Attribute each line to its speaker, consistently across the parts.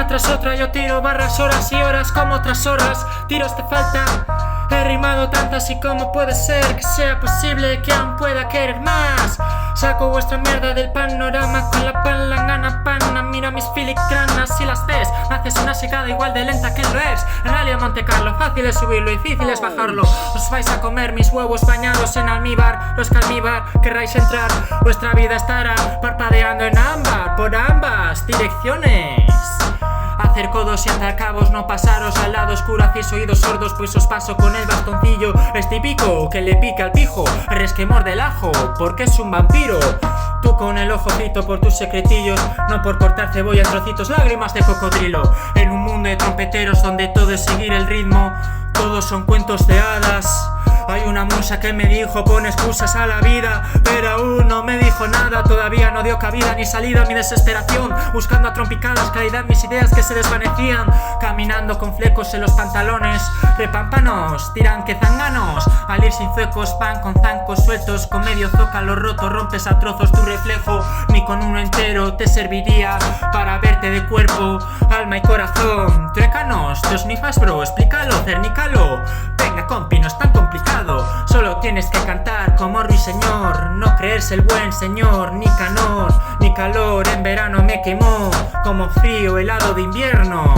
Speaker 1: Una tras otra yo tiro barras horas y horas como otras horas. Tiros te faltan. He rimado tantas y cómo puede ser que sea posible que aún pueda querer más. Saco vuestra mierda del panorama con la palangana pana. Mira mis filigranas y las ves. Haces una secada igual de lenta que lo es. En Rally Monte Carlo, fácil es subirlo, difícil es bajarlo. Os vais a comer mis huevos bañados en almíbar. Los que almíbar querráis entrar, vuestra vida estará parpadeando en ámbar por ambas direcciones. Hacer codos y atar cabos, no pasaros al lado oscuro. Hacéis oídos sordos, pues os paso con el bastoncillo. Es típico que le pica al pijo, el resquemor del ajo, porque es un vampiro. Tú con el ojo frito por tus secretillos, no por cortar cebolla en trocitos, lágrimas de cocodrilo. En un mundo de trompeteros donde todo es seguir el ritmo, todos son cuentos de hadas. Hay una musa que me dijo pon excusas a la vida, pero aún no me dijo nada. Todavía no dio cabida ni salida a mi desesperación, buscando a trompicadas claridad mis ideas que se desvanecían. Caminando con flecos en los pantalones, repámpanos, tiran que zánganos. Al ir sin zuecos van con zancos sueltos, con medio zócalo roto rompes a trozos tu reflejo. Ni con uno entero te serviría para verte de cuerpo, alma y corazón. Truécanos, te snifas bro, explícalo, cernícalo. Venga compi, no es tan complicado. Solo tienes que cantar como ruiseñor, no creerse el buen señor. Ni canor, ni calor en verano me quemó, como frío helado de invierno.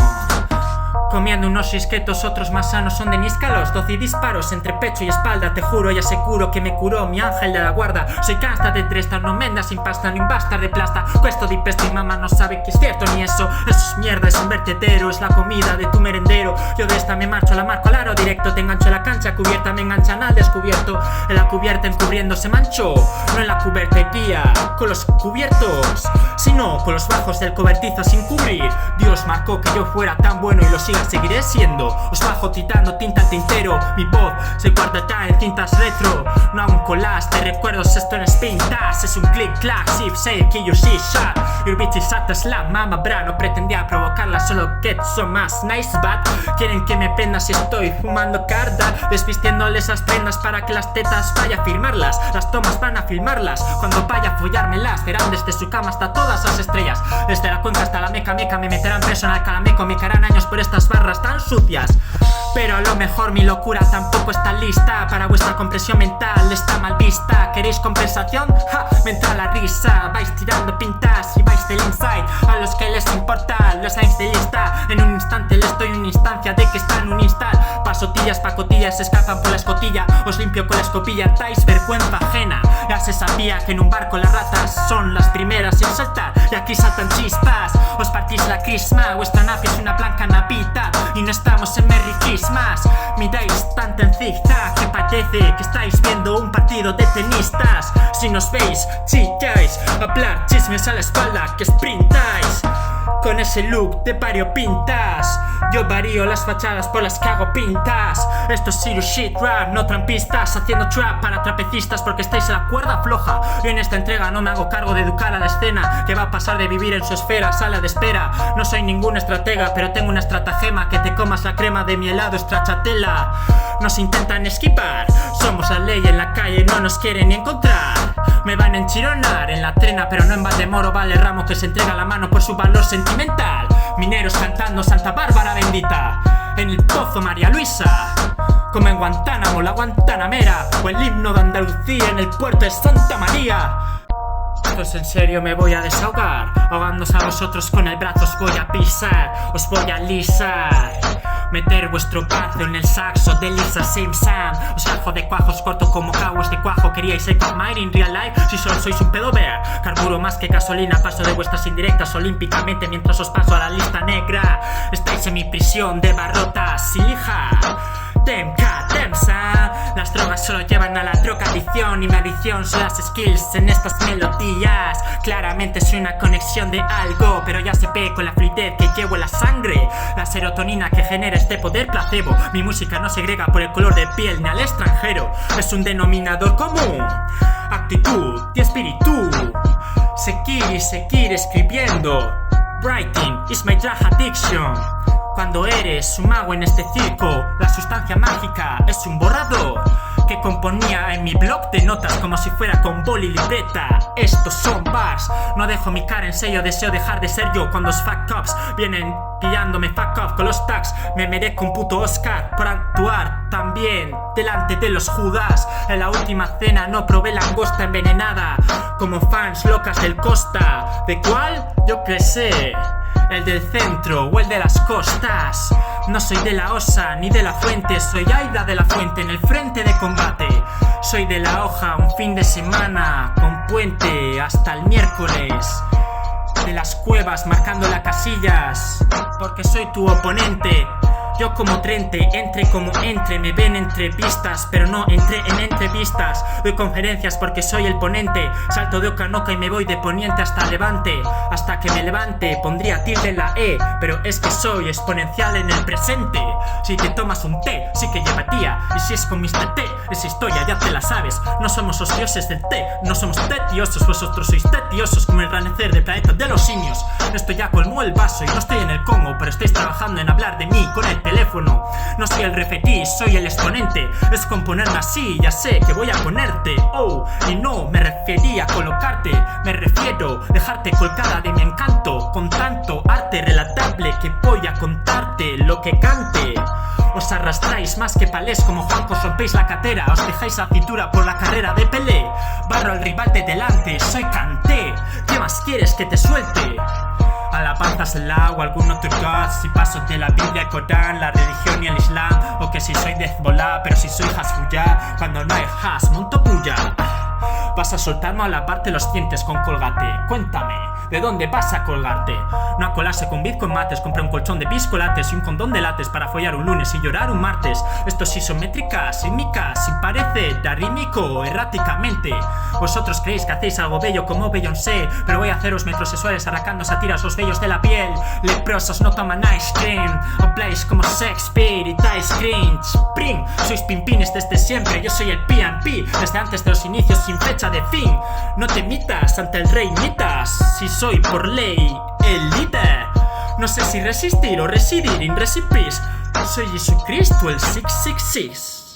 Speaker 1: Comiendo unos risquetos, otros más sanos son de níscalos. 12 disparos entre pecho y espalda, te juro y aseguro que me curó mi ángel de la guarda. Soy casta de tresta, no mendas sin pasta, ni un bastar de plasta. Cuesto de pesto y mamá no sabe que es cierto ni eso. Eso es mierda, es un vertedero, es la comida de tu merendero. Yo de esta me marcho, la marco al aro directo. Te engancho en la cancha cubierta, me enganchan al descubierto. En la cubierta encubriendo se manchó, no en la cubertería con los cubiertos, sino con los bajos del cobertizo sin cubrir. Dios marcó que yo fuera tan bueno y lo siga, seguiré siendo. Os bajo titando tinta al tintero, mi voz se guardará en cintas retro. No a un collage de recuerdos, esto no es pintas, es un click clack, sip, say, kill your shit, shot. Your bitch is at the slam, mama bra. No pretendía provocarla, solo que son más nice bad. Quieren que me prenda si estoy fumando carda, desvistiéndole esas prendas para que las tetas vaya a firmarlas. Las tomas van a filmarlas, cuando vaya a follármelas verán desde su cama hasta todas las estrellas. Desde la cuenca hasta la meca, me meterán preso en el calameco. Me caerán años por estas barras tan sucias, pero a lo mejor mi locura tampoco está lista para vuestra compresión mental, está mal vista. ¿Queréis compensación? Ja, me entra la risa. Vais tirando pintas y vais del inside. A los que les importa, los signs de lista. En un instante les doy una instancia de que están un instal. Pasotillas, pacotillas, se escapan por la escotilla. Os limpio con la escopilla, dais vergüenza ajena. Ya se sabía que en un barco las ratas son las primeras en saltar, y aquí saltan chispas. Os partís la crisma, vuestra nave es una blanca napita y no estamos en Merry Christmas. Miráis tanto en zigzag que parece que estáis viendo un partido de tenistas. Si nos veis, chilláis, hablar chismes a la espalda que sprintáis. Con ese look de variopintas, yo varío las fachadas por las que hago pintas. Esto es serious shit rap, no trampistas, haciendo trap para trapecistas porque estáis en la cuerda floja. Yo en esta entrega no me hago cargo de educar a la escena, que va a pasar de vivir en su esfera, sala de espera. No soy ningún estratega, pero tengo una estratagema, que te comas la crema de mi helado estrachatela. Nos intentan esquipar, somos la ley en la calle, no nos quieren ni encontrar. Me van a enchironar en la trena, pero no en Valdemoro vale ramo que se entrega la mano por su valor sentimental. Mineros cantando Santa Bárbara bendita, en el pozo María Luisa, como en Guantánamo la Guantanamera, o el himno de Andalucía en el puerto de Santa María. Pues en serio me voy a desahogar, ahogándoos a vosotros con el brazo os voy a pisar, os voy a lisar. Meter vuestro brazo en el saxo de Lisa Simpson. Os hago de cuajos, corto como caguas de cuajo. Queríais ser Quagmire in real life, si solo sois un pedo bear. Carburo más que gasolina, paso de vuestras indirectas olímpicamente mientras os paso a la lista negra. Estáis en mi prisión de barrotas y lija. Temka, temsa. Las drogas solo llevan a la drogadicción y mi adicción son las skills en estas melodías. Claramente soy una conexión de algo, pero ya se ve con la fluidez que llevo en la sangre. La serotonina que genera este poder placebo. Mi música no segrega por el color de piel ni al extranjero. Es un denominador común, actitud y espíritu. Seguir escribiendo. Writing is my drug addiction. Cuando eres un mago en este circo, la sustancia mágica es un borrador que componía en mi blog de notas como si fuera con boli y libreta. Estos son bars, no dejo mi cara en sello, deseo dejar de ser yo cuando los fuck ups vienen guiándome fuck off con los tags. Me merezco un puto Oscar por actuar también delante de los Judas. En la última cena no probé langosta envenenada, como fans locas del Costa. ¿De cuál? Yo qué sé, el del centro o el de las costas. No soy de la Osa ni de la Fuente, soy Aida de la Fuente en el frente de combate. Soy de la Hoja, un fin de semana con puente hasta el miércoles. De las cuevas marcando las casillas, porque soy tu oponente. Yo como Trente, entre como entre, me ven entre pistas, pero no entré en entrevistas. Doy conferencias porque soy el ponente. Salto de oca en oca y me voy de poniente hasta levante. Hasta que me levante pondría tilde en la E, pero es que soy exponencial en el presente. Si te tomas un té, sí que lleva tía. Y si es con Mr. T, esa historia ya te la sabes. No somos los dioses del té, no somos tetiosos. Vosotros sois tetiosos como el renacer del planeta de los simios. Esto ya colmó el vaso y no estoy en el Congo, pero estáis trabajando en hablar de mí con el teléfono. No soy el refetí, soy el exponente. Es componerme así, ya sé que voy a ponerte. Oh, y no me refería a colocarte, me refiero a dejarte colgada de mi encanto. Con tanto arte relatable que voy a contarte lo que cante. Os arrastráis más que palés como Juanco, os rompéis la catera. Os dejáis la cintura por la carrera de Pelé. Barro al rival de delante, soy Kanté. ¿Qué más quieres que te suelte? A la panza se el agua, algún otro god. Si paso de la Biblia, el Corán, la religión y el Islam. O que si soy de Hezbollah, pero si soy Hasbullah. Cuando no hay has, monto puya. Vas a soltarme a la parte los dientes con Colgate. Cuéntame, ¿de dónde vas a colgarte? No a colarse con Bitcoin mates. Compré un colchón de biscolates y un condón de lates para follar un lunes y llorar un martes. Esto es isométrica, sísmica, sin parecer arrítmico, erráticamente. Vosotros creéis que hacéis algo bello como Beyoncé, pero voy a haceros metrosexuales arrancando satiras los vellos de la piel. Leprosos no toman ice cream, habláis como Shakespeare y dais cringe. Spring, sois pimpines desde siempre, yo soy el P&P desde antes de los inicios sin fecha de fin. No te mitas ante el rey mitas, si soy por ley el líder. No sé si resistir o residir in recipes. Soy Jesucristo el 666.